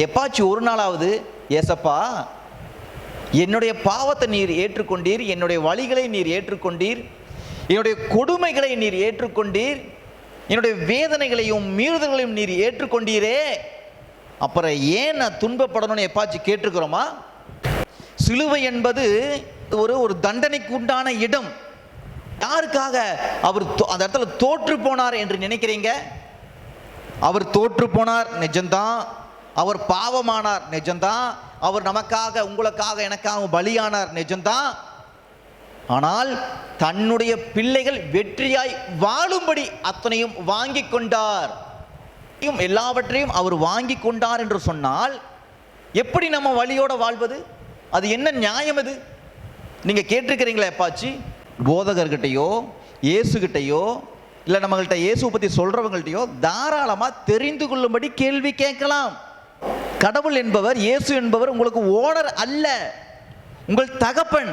எப்பாச்சும் ஒரு நாளாவது, ஏசப்பா என்னுடைய பாவத்தை நீர் ஏற்றுக்கொண்டீர், என்னுடைய வழிகளை நீர் ஏற்றுக்கொண்டீர், என்னுடைய கொடுமைகளை நீர் ஏற்றுக்கொண்டீர், என்னுடைய வேதனைகளையும் மீறுதல்களையும் நீர் ஏற்றுக்கொண்டீரே, அப்புறம் ஏன் நான் துன்பப்படணும்னு எப்பாச்சும் கேட்டிருக்கிறோமா? சிலுவை என்பது ஒரு தண்டனைக்கு உண்டான இடம். யாருக்காக அவர் அந்த இடத்துல தோற்று போனார் என்று நினைக்கிறீங்க? அவர் தோற்று போனார் நிஜம்தான், அவர் பாவமானார் நிஜம்தான், அவர் நமக்காக உங்களுக்காக எனக்காக பலியானார் நிஜம்தான். ஆனால் தன்னுடைய பிள்ளைகள் வெற்றியாய் வாழும்படி அத்தனையும் வாங்கி கொண்டார். எல்லாவற்றையும் அவர் வாங்கி கொண்டார் என்று சொன்னால் எப்படி நம்ம வழியோட வாழ்வது? அது என்ன நியாயம்? அது நீங்க கேட்டிருக்கிறீங்களா எப்பாச்சு? போதகர்கிட்டையோ இயேசுகிட்டையோ இல்லை நம்மகிட்ட இயேசு பற்றி சொல்றவங்கள்ட்டையோ தாராளமாக தெரிந்து கொள்ளும்படி கேள்வி கேட்கலாம். கடவுள் என்பவர், இயேசு என்பவர் உங்களுக்கு ஓனர் அல்ல, உங்கள் தகப்பன்.